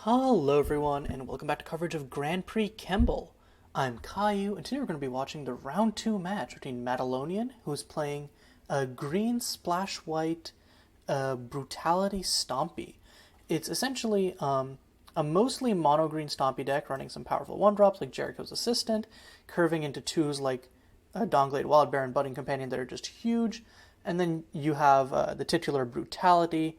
Hello everyone, and welcome back to coverage of Grand Prix Khembul. I'm Caillou, and today we're going to be watching the round 2 match between Mattelonian, who's playing a green splash white Brutality Stompy. It's essentially a mostly mono green Stompy deck running some powerful 1-drops like Jericho's Assistant, curving into 2s like Dawnglade Wildbear and Budding Companion that are just huge, and then you have the titular Brutality,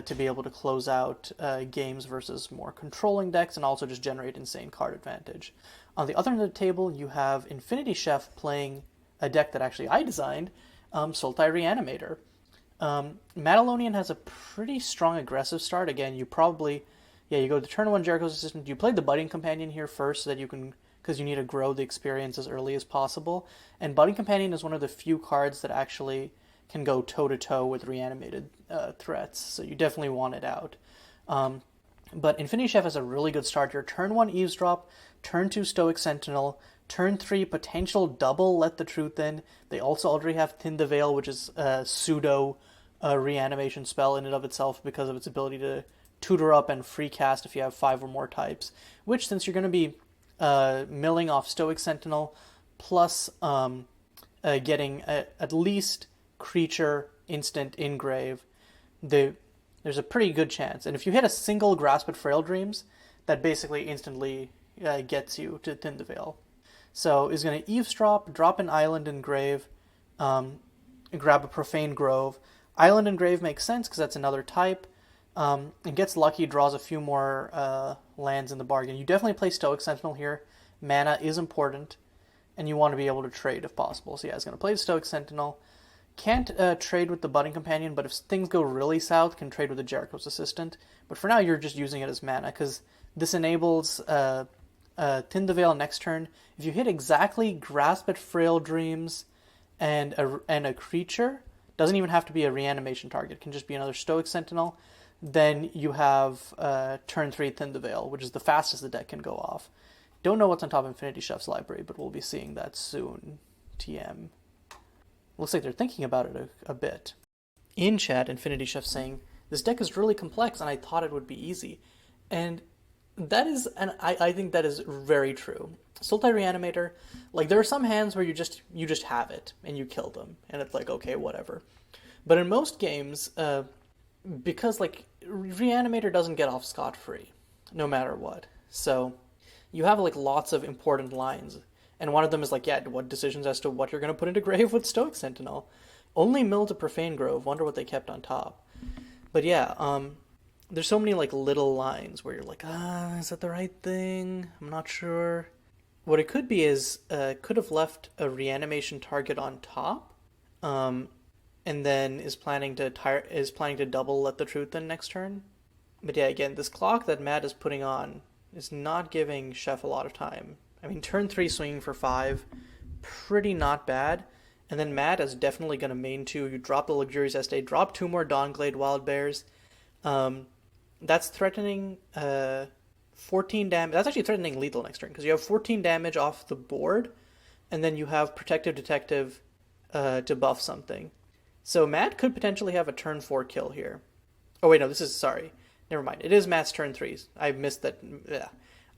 to be able to close out games versus more controlling decks and also just generate insane card advantage. On the other end of the table, you have InfinityChef playing a deck that actually I designed, Sultai Reanimator. Mattelonian has a pretty strong aggressive start. Again, you go to turn 1 Jericho's Assistant. You play the Budding Companion here first so that you can, because you need to grow the experience as early as possible. And Budding Companion is one of the few cards that actually can go toe-to-toe with reanimated threats, so you definitely want it out. But InfinityChef has a really good start here. Turn 1 Eavesdrop, turn 2 Stoic Sentinel, turn 3 potential double Let the Truth In. They also already have Thin the Veil, which is a pseudo reanimation spell in and of itself because of its ability to tutor up and free cast if you have 5 or more types, which, since you're going to be milling off Stoic Sentinel, plus getting at least creature instant engrave, there's a pretty good chance. And if you hit a single Grasp at Frail Dreams, that basically instantly gets you to Thin the Veil. So is going to Eavesdrop, drop an Island Engrave, and grab a Profane Grove. Island Engrave makes sense because that's another type. And gets lucky, draws a few more lands in the bargain. You definitely play Stoic Sentinel here. Mana is important, and you want to be able to trade if possible. So yeah, it's going to play the Stoic Sentinel. Can't trade with the Budding Companion, but if things go really south, can trade with the Jericho's Assistant. But for now, you're just using it as mana, because this enables Thin the Veil next turn. If you hit exactly Grasp at Frail Dreams and a creature, doesn't even have to be a reanimation target, it can just be another Stoic Sentinel, then you have turn 3 Thin the Veil, which is the fastest the deck can go off. Don't know what's on top of InfinityChef's library, but we'll be seeing that soon. TM. Looks like they're thinking about it a bit. In chat, InfinityChef saying, this deck is really complex and I thought it would be easy. And I think that is very true. Sultai Reanimator, like, there are some hands where you just have it and you kill them and it's like, okay, whatever. But in most games, because like Reanimator doesn't get off scot-free no matter what. So you have like lots of important lines. And one of them is like, yeah, what decisions as to what you're going to put into grave with Stoic Sentinel. Only mill to Profane Grove. Wonder what they kept on top. But yeah, there's so many like little lines where you're like, is that the right thing? I'm not sure. What it could be is, could have left a reanimation target on top, and then is planning to double Let the Truth In next turn. But yeah, again, this clock that Matt is putting on is not giving Chef a lot of time. I mean, turn 3 swinging for 5, pretty not bad. And then Matt is definitely going to main 2. You drop the Luxurious Estate, drop 2 more Dawnglade Wildbears. That's threatening 14 damage. That's actually threatening lethal next turn, because you have 14 damage off the board, and then you have Protective Detective to buff something. So Matt could potentially have a turn 4 kill here. Oh wait, no, sorry. Never mind. It is Matt's turn 3. I missed that. Yeah.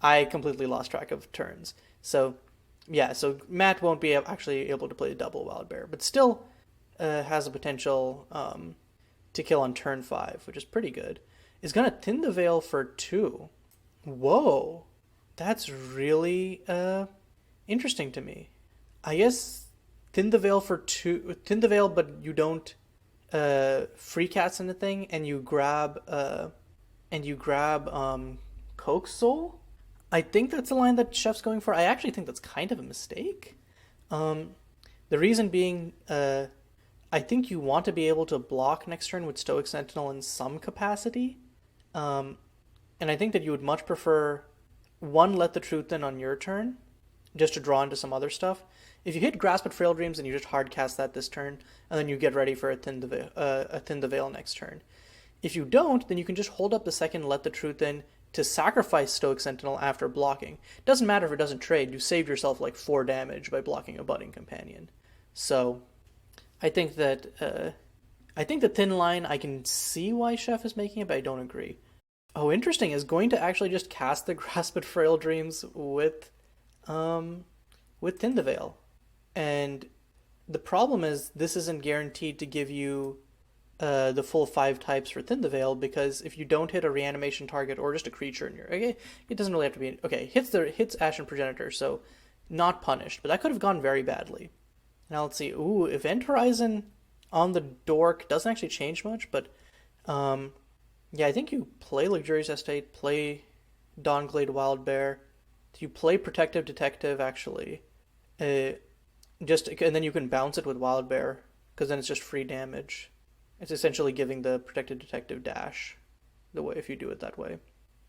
I completely lost track of turns. So, yeah, so Matt won't be actually able to play a double Wildbear, but still has a potential to kill on turn 5, which is pretty good. Is going to Thin the Veil for 2. Whoa. That's really interesting to me. I guess Thin the Veil for 2. Thin the Veil, but you don't free cast anything, and you grab Coke Soul? I think that's the line that Chef's going for. I actually think that's kind of a mistake. The reason being, I think you want to be able to block next turn with Stoic Sentinel in some capacity. And I think that you would much prefer Let the Truth In on your turn, just to draw into some other stuff. If you hit Grasp at Frail Dreams and you just hard cast that this turn, and then you get ready for a Thin the Veil next turn. If you don't, then you can just hold up the second Let the Truth In to sacrifice Stoic Sentinel after blocking. Doesn't matter if it doesn't trade, you saved yourself like 4 damage by blocking a Budding Companion. So I think that the thin line, I can see why Chef is making it, but I don't agree. Oh, interesting. Is going to actually just cast the Grasp at Frail Dreams um, with Thin the Veil. And the problem is this isn't guaranteed to give you the full 5 types for Thin the Veil, because if you don't hit a reanimation target or just a creature in your, okay, it doesn't really have to be okay. Hits Ashen Progenitor, so not punished, but that could have gone very badly. Now let's see. Ooh, Event Horizon on the Dork doesn't actually change much, but um, yeah, I think you play Luxurious Estate, play Dawnglade Wild Bear, you play Protective Detective actually, uh, just and then you can bounce it with Wild Bear because then it's just free damage. It's essentially giving the Protective Detective dash, the way if you do it that way.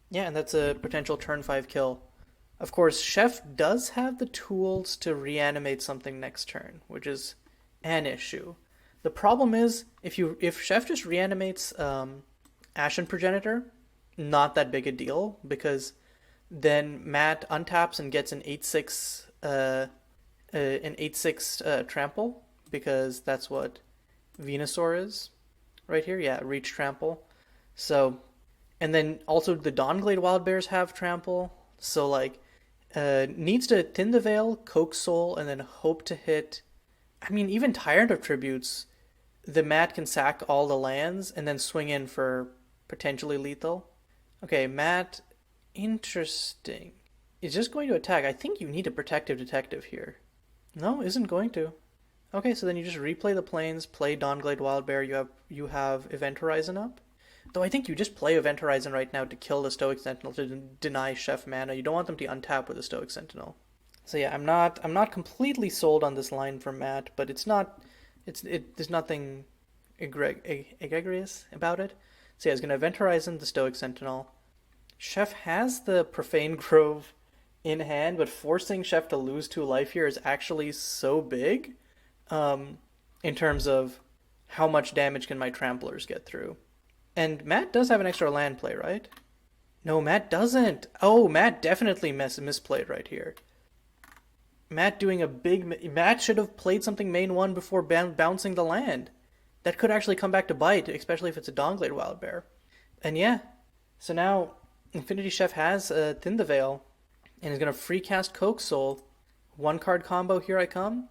Yeah, and that's a potential turn 5 kill. Of course, Chef does have the tools to reanimate something next turn, which is an issue. The problem is if Chef just reanimates Ashen Progenitor, not that big a deal because then Matt untaps and gets an 8/6 trample because that's what Venusaur is right here. Yeah, reach trample. So, and then also the Dawnglade Wild Bears have trample. So like, needs to Thin the Veil, Coax Soul, and then hope to hit. I mean, even Tyrant of Tributes, the Matt can sack all the lands and then swing in for potentially lethal. Okay, Matt, interesting. Is just going to attack. I think you need a Protective Detective here. No, isn't going to. Okay, so then you just replay the planes, play Dawnglade Wildbear. You have Event Horizon up. Though I think you just play Event Horizon right now to kill the Stoic Sentinel to deny Chef mana. You don't want them to untap with the Stoic Sentinel. So yeah, I'm not completely sold on this line from Matt, but there's nothing egregious about it. So yeah, he's gonna Event Horizon the Stoic Sentinel. Chef has the Profane Grove in hand, but forcing Chef to lose 2 life here is actually so big, in terms of how much damage can my Tramplers get through. And Matt does have an extra land play, right? No, Matt doesn't. Oh, Matt definitely misplayed right here. Matt should have played something main 1 before bouncing the land. That could actually come back to bite, especially if it's a Dawnglade Wildbear. And yeah, so now InfinityChef has Thin the Veil, and is going to free cast Coax Soul. 1 card combo, here I come.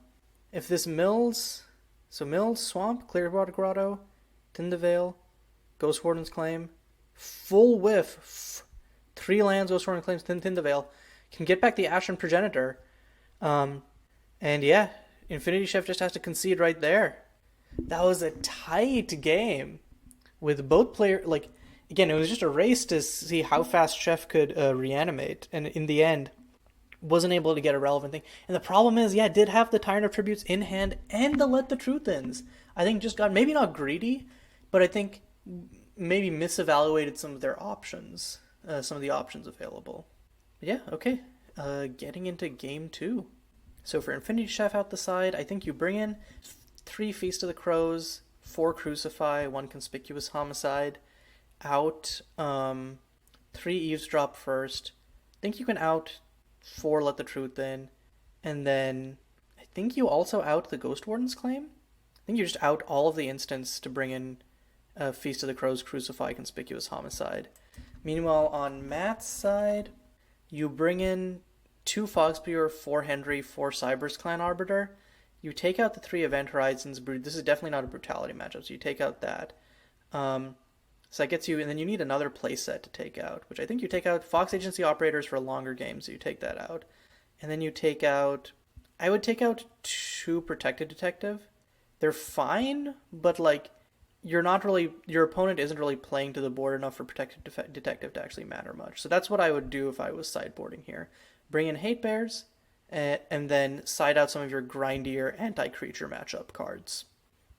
If this mills, so mills, Swamp, Clearwater Grotto, Thin the Veil, Ghost Warden's Claim, full whiff, 3 lands, Ghost Warden's Claims, Thin the Veil, can get back the Ashen Progenitor. And yeah, InfinityChef just has to concede right there. That was a tight game with both players, like, again, it was just a race to see how fast Chef could reanimate, and in the end, wasn't able to get a relevant thing. And the problem is, yeah, did have the Tyrant of Tributes in hand and the Let the Truth Ins. I think just got maybe not greedy, but I think maybe misevaluated some of their options, some of the options available. But yeah, okay. Getting into game 2. So for InfinityChef out the side, I think you bring in 3 Feast of the Crows, 4 Crucify, 1 Conspicuous Homicide, out 3 Eavesdrop first. I think you can out 4 Let the Truth In, and then I think you also out the Ghost Warden's Claim. I think you just out all of the instants to bring in Feast of the Crows, Crucify, Conspicuous Homicide. Meanwhile, on Matt's side, you bring in 2 Fogspear, 4 Henry, 4 Cyber's Clan Arbiter. You take out the 3 Event Horizons. This is definitely not a Brutality matchup, so you take out that. So that gets you, and then you need another playset to take out, which I think you take out Fox Agency Operators for a longer game, so you take that out. And then you take out, I would take out 2 Protected Detective. They're fine, but like, your opponent isn't really playing to the board enough for Protected Detective to actually matter much. So that's what I would do if I was sideboarding here. Bring in Hate Bears, and then side out some of your grindier anti-creature matchup cards.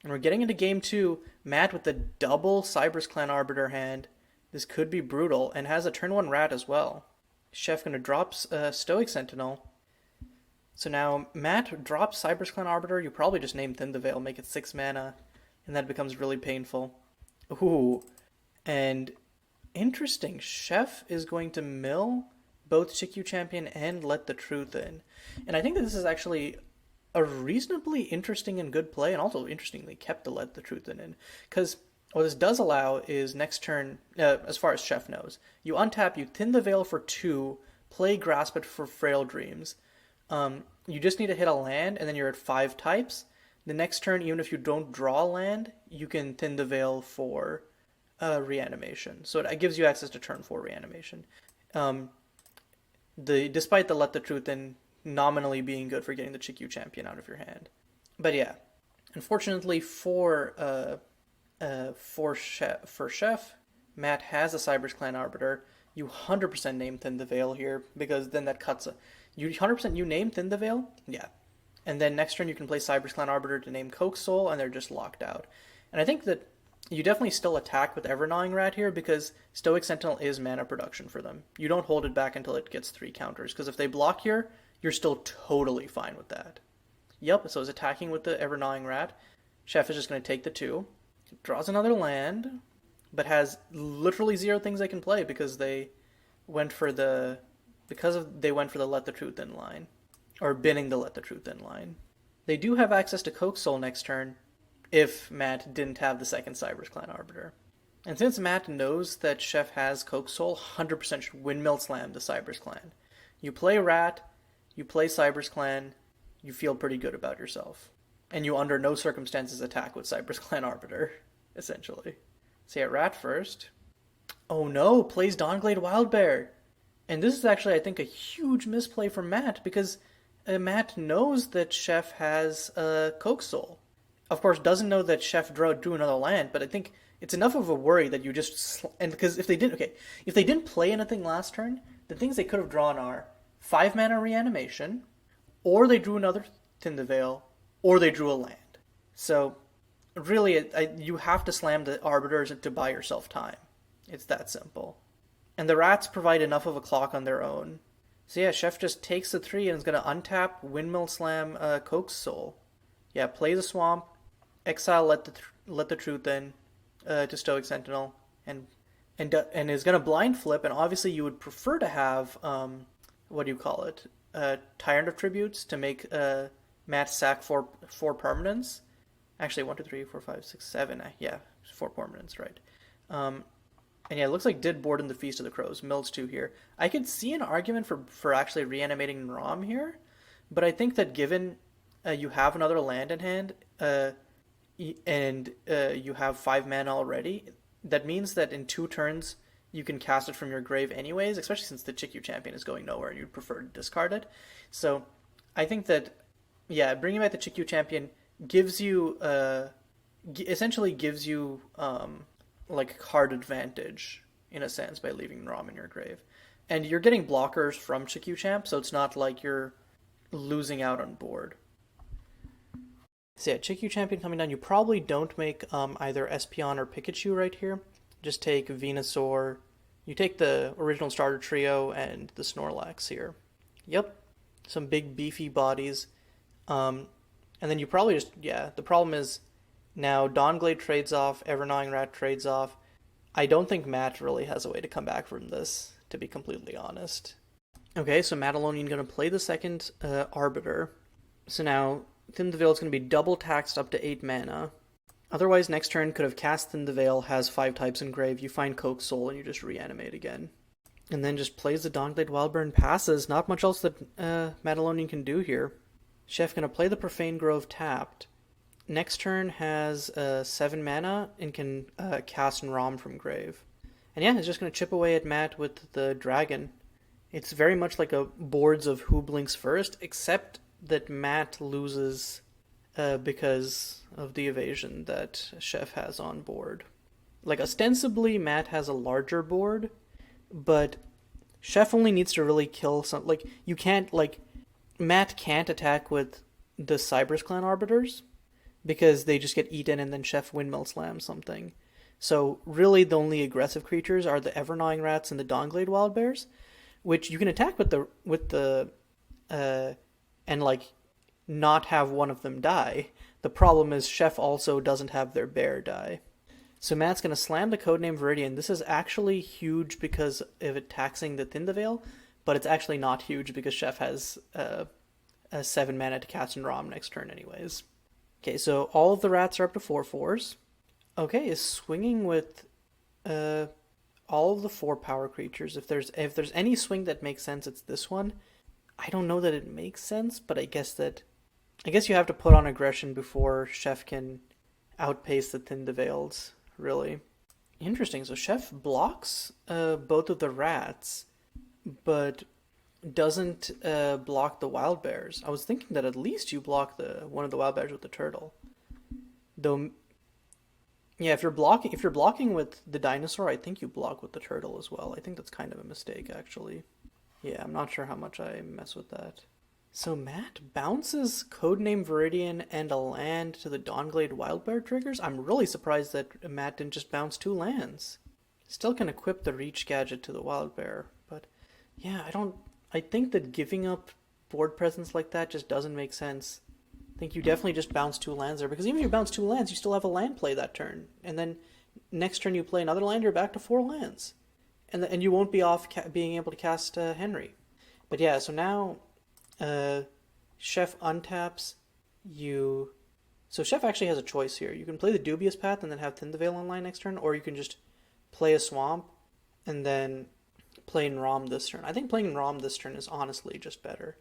And we're getting into game 2. Matt with the double Cyber's Clan Arbiter hand. This could be brutal, and has a turn 1 rat as well. Chef gonna drop Stoic Sentinel. So now Matt drops Cyber's Clan Arbiter. You probably just name Thin the Veil, make it 6 mana, and that becomes really painful. Ooh, and interesting. Chef is going to mill both Chikyu Champion and Let the Truth In. And I think that this is actually a reasonably interesting and good play, and also interestingly kept to Let the Truth In. Because What this does allow is next turn, as far as Chef knows, you untap, you thin the veil for 2, play Grasp It for Frail Dreams. You just need to hit a land, and then you're at 5 types. The next turn, even if you don't draw a land, you can thin the veil for Reanimation. So it gives you access to turn 4 Reanimation. Despite the Let the Truth In nominally being good for getting the Chikyu champion out of your hand. But yeah, unfortunately for Chef, Matt has a Cyber's Clan Arbiter. You 100% name Thin the Veil here, because then that cuts you 100% you name Thin the Veil? Yeah. And then next turn you can play Cyber's Clan Arbiter to name Coke Soul, and they're just locked out. And I think that you definitely still attack with Ever-Gnawing Rat here, because Stoic Sentinel is mana production for them. You don't hold it back until it gets 3 counters, because if they block here, you're still totally fine with that. Yep, so it's attacking with the Ever-Gnawing Rat. Chef is just going to take the 2. Draws another land, but has literally 0 things they can play because they went for the Let the Truth In line, or binning the Let the Truth In line. They do have access to Coke Soul next turn if Matt didn't have the second Cyber's Clan Arbiter. And since Matt knows that Chef has Coke Soul, 100% should Windmill Slam the Cyber's Clan. You play Rat, you play Cyber's Clan, you feel pretty good about yourself. And you under no circumstances attack with Cyber's Clan Arbiter, essentially. So yeah, Rat first. Oh no, plays Dawnglade Wildbear. And this is actually, I think, a huge misplay from Matt, because Matt knows that Chef has Coke Soul. Of course, doesn't know that Chef drew another land, but I think it's enough of a worry that you just... And because if they didn't play anything last turn, the things they could have drawn are 5 mana Reanimation, or they drew another Thin the Veil, or they drew a land. So, really, you have to slam the Arbiters to buy yourself time. It's that simple. And the Rats provide enough of a clock on their own. So yeah, Chef just takes the 3 and is going to untap, Windmill Slam Coke Soul. Yeah, play the Swamp, exile Let the Truth In to Stoic Sentinel, and is going to blind flip, and obviously you would prefer to have, Tyrant of Tributes to make Matt sack 4 permanents. Actually, 1, 2, 3, 4, 5, 6, 7. Yeah, 4 permanents, right. And yeah, it looks like did board in the Feast of the Crows. Mills 2 here. I could see an argument for actually reanimating Rom here, but I think that given you have another land in hand, and you have 5 mana already, that means that in 2 turns you can cast it from your grave anyways, especially since the Chikyu champion is going nowhere and you'd prefer to discard it. So I think that, yeah, bringing back the Chikyu champion gives you, essentially gives you, like card advantage in a sense by leaving Rom in your grave. And you're getting blockers from Chikyu champ, so it's not like you're losing out on board. So yeah, Chikyu champion coming down. You probably don't make either Espeon or Pikachu right here. Just take Venusaur. You take the original starter trio and the Snorlax here. Yep, some big beefy bodies. And then you probably just, yeah, the problem is now Dawnglade trades off, Ever-Gnawing Rat trades off. I don't think Matt really has a way to come back from this, to be completely honest. Okay, so Mattelonian going to play the second Arbiter. So now Thin the Veil is going to be double taxed up to 8 mana. Otherwise, next turn could have cast Thin the Veil, has 5 types in grave, you find Coke Soul, and you just reanimate again. And then just plays the Dawnglade Wildburn, passes. Not much else that Mattelonian can do here. Chef going to play the Profane Grove tapped. Next turn has 7 mana and can cast and Rom from grave. And yeah, it's just going to chip away at Matt with the Dragon. It's very much like a boards of who blinks first, except that Matt loses because of the evasion that Chef has on board. Like, ostensibly, Matt has a larger board, but Chef only needs to really kill some... Like, you can't, like... Matt can't attack with the Cyber's Clan Arbiters, because they just get eaten and then Chef Windmill slams something. So really the only aggressive creatures are the Ever-Gnawing Rats and the Dawnglade Wildbears, which you can attack with the and like not have one of them die. The problem is Chef also doesn't have their bear die. So Matt's going to slam the Codename Viridian. This is actually huge because of it taxing the Thin the Veil, but it's actually not huge because Chef has a 7 mana to cast and Rom next turn anyways. Okay, so all of the rats are up to 4/4s. Okay, is swinging with uh all of the four power creatures. If there's any swing that makes sense, it's this one. I don't know that it makes sense, but I guess you have to put on aggression before Chef can outpace the Thin Veils, really. Interesting. So Chef blocks both of the rats, but doesn't block the wild bears. I was thinking that at least you block the one of the wild bears with the turtle. Though, yeah, if you're blocking with the dinosaur, I think you block with the turtle as well. I think that's kind of a mistake, actually. Yeah, I'm not sure how much I mess with that. So Matt bounces Codename Viridian and a land to the Dawnglade Wildbear triggers. I'm really surprised that Matt didn't just bounce two lands. Still can equip the Reach gadget to the Wildbear, but yeah, I think that giving up board presence like that just doesn't make sense. I think you definitely just bounce two lands there, because even if you bounce two lands, you still have a land play that turn, and then next turn you play another land, you're back to four lands, and you won't be off being able to cast Henry. But yeah, so now uh, Chef untaps you. So Chef actually has a choice here. You can play the Dubious Path and then have Thin the Veil online next turn, or you can just play a Swamp and then play Rom this turn. I think playing Rom this turn is honestly just better.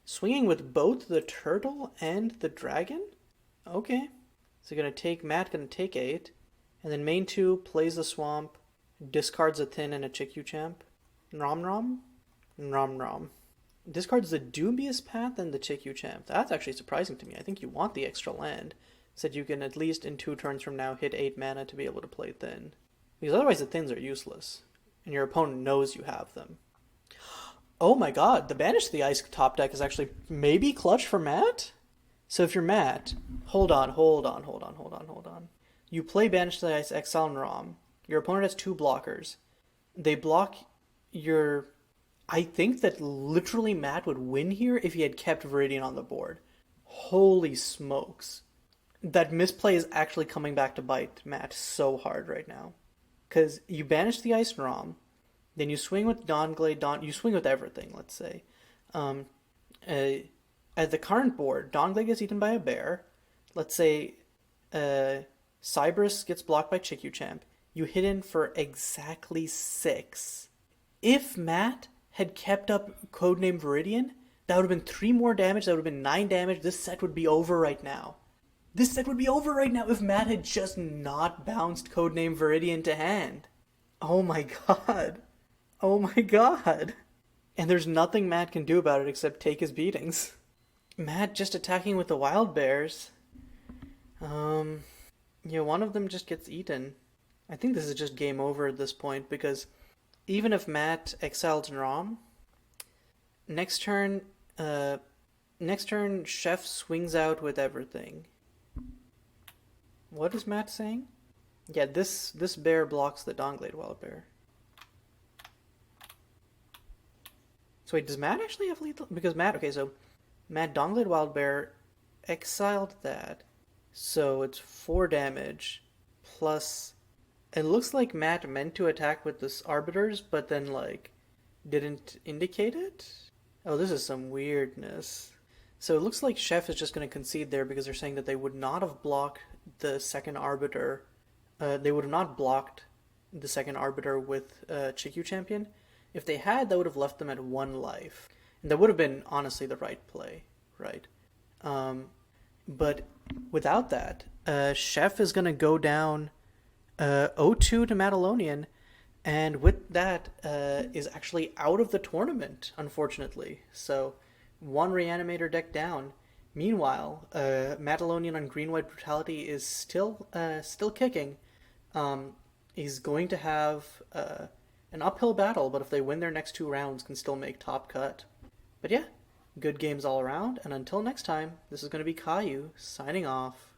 Swinging with both the turtle and the dragon? Okay. So Matt gonna take 8, and then main 2 plays the Swamp, discards a Thin and a Chickyu Champ. Rom Rom? Rom Rom. Discards the Dubious Path and the Chickyu Champ. That's actually surprising to me. I think you want the extra land, so that you can at least in 2 turns from now hit 8 mana to be able to play Thin. Because otherwise the Thins are useless, and your opponent knows you have them. Oh my god, the Banish the Ice top deck is actually maybe clutch for Matt? So if you're Matt, hold on. You play Banish the Ice, Exile, and Rom. Your opponent has 2 blockers. They block your... I think that literally Matt would win here if he had kept Viridian on the board. Holy smokes. That misplay is actually coming back to bite Matt so hard right now. Because you banish the Ice and Rom, then you swing with Dawnglade, you swing with everything, let's say. At the current board, Dawnglade gets eaten by a bear. Let's say Cyberus gets blocked by Chickyu Champ. You hit in for exactly 6. If Matt had kept up Codename Viridian, that would have been 3 more damage, that would have been 9 damage. This set would be over right now. This set would be over right now if Matt had just not bounced Codename Viridian to hand. Oh my god. Oh my god. And there's nothing Matt can do about it except take his beatings. Matt just attacking with the wild bears. Yeah, one of them just gets eaten. I think this is just game over at this point, because even if Matt exiled Rom, next turn Chef swings out with everything. What is Matt saying? Yeah, this bear blocks the Dawnglade Wild Bear. So wait, does Matt actually have lethal? Because Matt Dawnglade Wild Bear exiled that. So it's 4 damage plus... It looks like Matt meant to attack with this Arbiters, but then, didn't indicate it? Oh, this is some weirdness. So it looks like Chef is just going to concede there, because they're saying that they would not have blocked the second Arbiter. They would have not blocked the second Arbiter with Chickyu Champion. If they had, that would have left them at 1 life. And that would have been, honestly, the right play, right? But without that, Chef is going to go down 0-2 to Mattelonian, and with that is actually out of the tournament, unfortunately. So 1 Reanimator deck down. Meanwhile, Mattelonian on Green-White Brutality is still kicking. He's going to have an uphill battle, but if they win their next 2 rounds, can still make top cut. But yeah, good games all around, and until next time, this is going to be Caillou signing off.